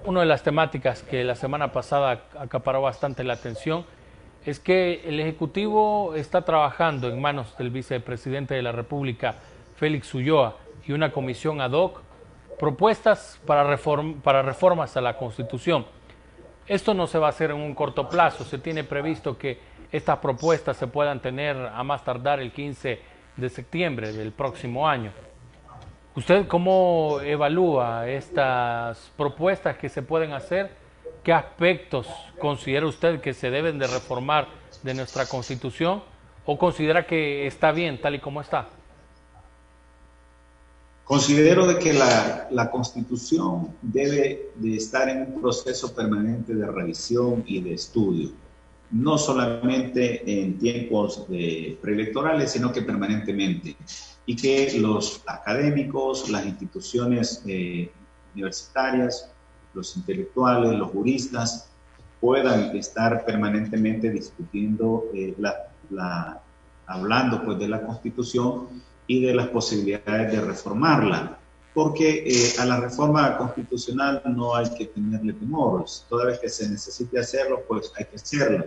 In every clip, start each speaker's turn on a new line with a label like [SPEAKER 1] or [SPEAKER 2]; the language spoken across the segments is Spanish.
[SPEAKER 1] Una de las temáticas que la semana pasada acaparó bastante la atención es que el Ejecutivo está trabajando en manos del vicepresidente de la República, Félix Ulloa, y una comisión ad hoc, propuestas para reformas a la Constitución. Esto no se va a hacer en un corto plazo, se tiene previsto que estas propuestas se puedan tener a más tardar el 15 de septiembre del próximo año. ¿Usted cómo evalúa estas propuestas que se pueden hacer? ¿Qué aspectos considera usted que se deben de reformar de nuestra Constitución? ¿O considera que está bien tal y como está?
[SPEAKER 2] Considero de que la Constitución debe de estar en un proceso permanente de revisión y de estudio, no solamente en tiempos preelectorales, sino que permanentemente, y que los académicos, las instituciones universitarias, los intelectuales, los juristas, puedan estar permanentemente discutiendo, hablando pues de la Constitución y de las posibilidades de reformarla, porque a la reforma constitucional no hay que tenerle temores. Toda vez que se necesite hacerlo, pues hay que hacerlo.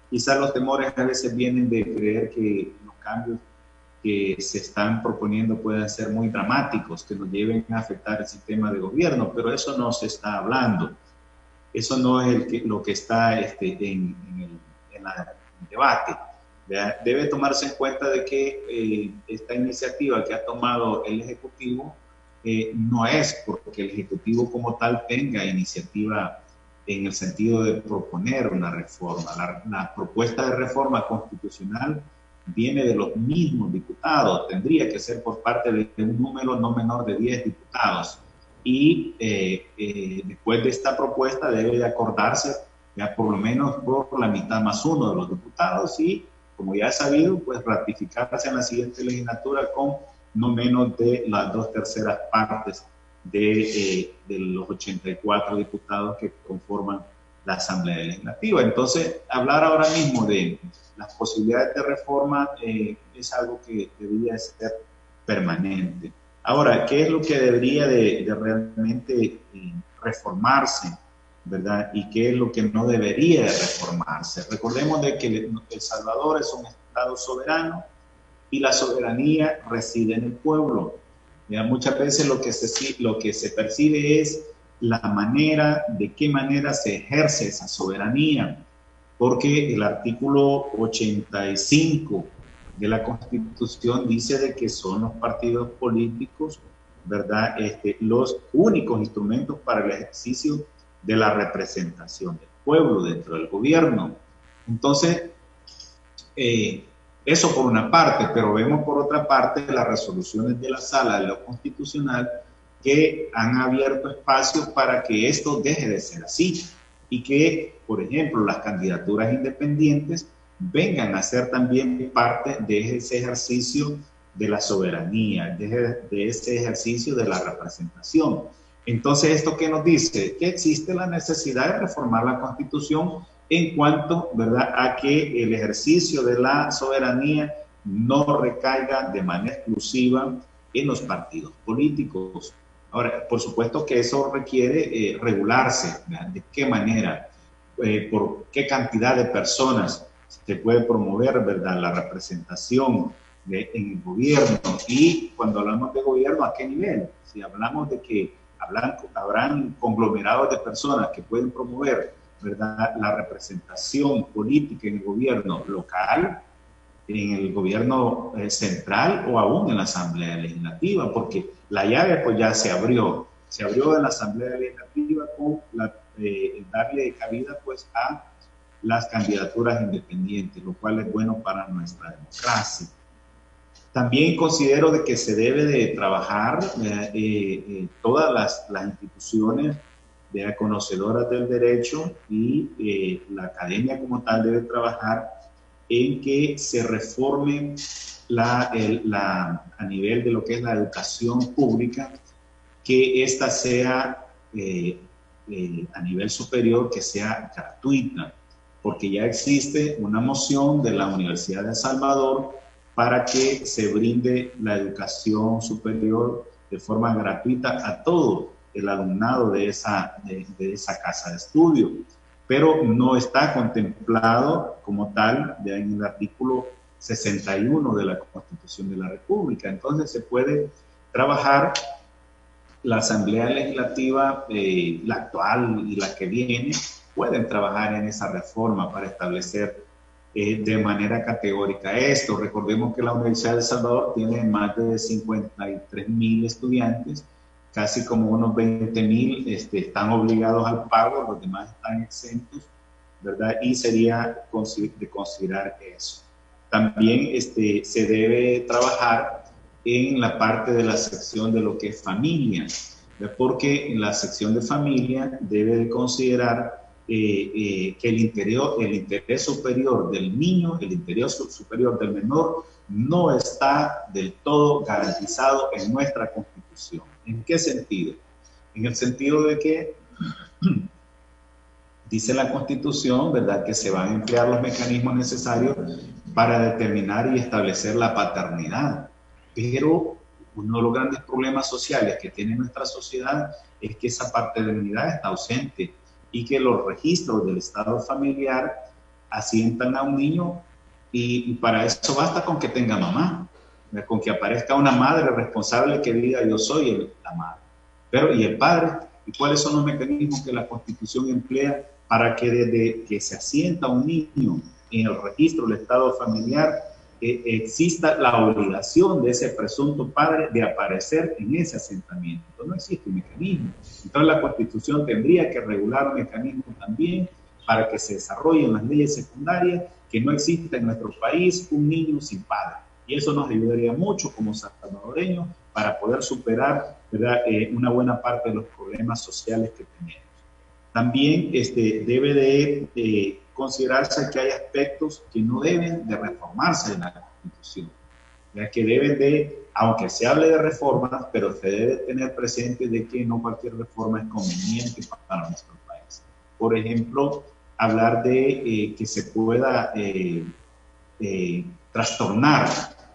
[SPEAKER 2] Quizás los temores a veces vienen de creer que los cambios que se están proponiendo pueden ser muy dramáticos, que nos lleven a afectar el sistema de gobierno, pero eso no se está hablando. Eso no es lo que está en el debate. Debe tomarse en cuenta de que esta iniciativa que ha tomado el Ejecutivo no es porque el Ejecutivo como tal tenga iniciativa en el sentido de proponer una reforma. La propuesta de reforma constitucional viene de los mismos diputados, tendría que ser por parte de un número no menor de 10 diputados. Y después de esta propuesta debe de acordarse ya por lo menos por la mitad más uno de los diputados y, como ya es sabido, pues ratificarse en la siguiente legislatura con no menos de las 2/3 partes de los 84 diputados que conforman la Asamblea Legislativa. Entonces, hablar ahora mismo de las posibilidades de reforma es algo que debería ser permanente. Ahora, ¿qué es lo que debería de realmente reformarse, verdad? ¿Y qué es lo que no debería de reformarse? Recordemos de que El Salvador es un Estado soberano y la soberanía reside en el pueblo. Ya muchas veces lo que se percibe es la manera, de qué manera se ejerce esa soberanía, porque el artículo 85 de la Constitución dice de que son los partidos políticos, ¿verdad? Los únicos instrumentos para el ejercicio de la representación del pueblo dentro del gobierno. Entonces, eso por una parte, pero vemos por otra parte las resoluciones de la Sala de lo Constitucional que han abierto espacio para que esto deje de ser así y que, por ejemplo, las candidaturas independientes vengan a ser también parte de ese ejercicio de la soberanía, de ese ejercicio de la representación. Entonces, ¿esto qué nos dice? Que existe la necesidad de reformar la Constitución en cuanto, ¿verdad?, a que el ejercicio de la soberanía no recaiga de manera exclusiva en los partidos políticos. Ahora, por supuesto que eso requiere regularse, ¿verdad? ¿De qué manera? ¿Por qué cantidad de personas se puede promover, ¿verdad?, la representación en el gobierno? Y cuando hablamos de gobierno, ¿a qué nivel? Si hablamos de que habrán conglomerados de personas que pueden promover, ¿verdad?, la representación política en el gobierno local, en el gobierno central o aún en la Asamblea Legislativa, porque la llave pues ya se abrió en la Asamblea Legislativa con darle cabida pues a las candidaturas independientes, lo cual es bueno para nuestra democracia. También considero de que se debe de trabajar todas las instituciones conocedoras del derecho y la academia como tal debe trabajar en que se reforme a nivel de lo que es la educación pública, que ésta sea a nivel superior, que sea gratuita, porque ya existe una moción de la Universidad de El Salvador para que se brinde la educación superior de forma gratuita a todo el alumnado de esa casa de estudio, pero no está contemplado como tal ya en el artículo 61 de la Constitución de la República. Entonces se puede trabajar la Asamblea Legislativa, la actual y la que viene, pueden trabajar en esa reforma para establecer de manera categórica esto. Recordemos que la Universidad de El Salvador tiene más de 53,000 estudiantes, casi como unos 20,000 están obligados al pago, los demás están exentos, ¿verdad? Y sería de considerar eso. También se debe trabajar en la parte de la sección de lo que es familia, porque en la sección de familia debe de considerar que el interés superior del niño, el interés superior del menor, no está del todo garantizado en nuestra Constitución. ¿En qué sentido? En el sentido de que dice la Constitución, ¿verdad?, que se van a emplear los mecanismos necesarios para determinar y establecer la paternidad. Pero uno de los grandes problemas sociales que tiene nuestra sociedad es que esa paternidad está ausente y que los registros del estado familiar asientan a un niño y para eso basta con que tenga mamá, con que aparezca una madre responsable que diga yo soy la madre. Pero ¿y el padre? ¿Y cuáles son los mecanismos que la Constitución emplea para que desde que se asienta un niño en el registro del estado familiar exista la obligación de ese presunto padre de aparecer en ese asentamiento? Entonces no existe un mecanismo. Entonces la Constitución tendría que regular un mecanismo también para que se desarrollen las leyes secundarias, que no exista en nuestro país un niño sin padre. Y eso nos ayudaría mucho como salvadoreños para poder superar, ¿verdad?, una buena parte de los problemas sociales que tenemos. También debe de considerarse que hay aspectos que no deben de reformarse en la Constitución, ya que deben de, aunque se hable de reformas, pero se debe tener presente de que no cualquier reforma es conveniente para nuestro país. Por ejemplo, hablar de que se pueda trastornar,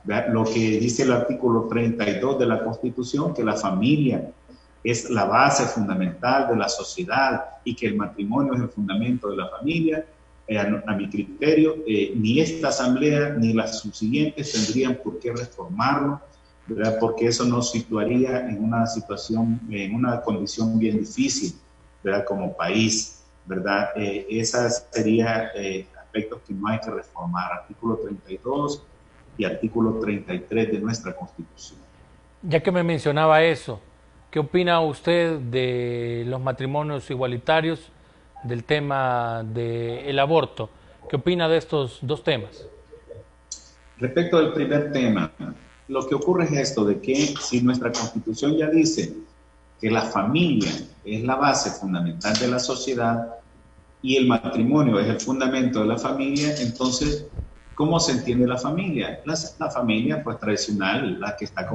[SPEAKER 2] ¿verdad?, lo que dice el artículo 32 de la Constitución, que la familia es la base fundamental de la sociedad y que el matrimonio es el fundamento de la familia. A mi criterio, ni esta asamblea ni las subsiguientes tendrían por qué reformarlo, ¿verdad?, porque eso nos situaría en una situación, en una condición bien difícil, ¿verdad?, como país, ¿verdad? Esas serían aspectos que no hay que reformar, artículo 32 y artículo 33 de nuestra Constitución.
[SPEAKER 1] Ya que me mencionaba eso, ¿qué opina usted de los matrimonios igualitarios, del tema del aborto? ¿Qué opina de estos dos temas?
[SPEAKER 2] Respecto al primer tema, lo que ocurre es esto, de que si nuestra Constitución ya dice que la familia es la base fundamental de la sociedad y el matrimonio es el fundamento de la familia, entonces, ¿cómo se entiende la familia? La familia, pues, tradicional, la que está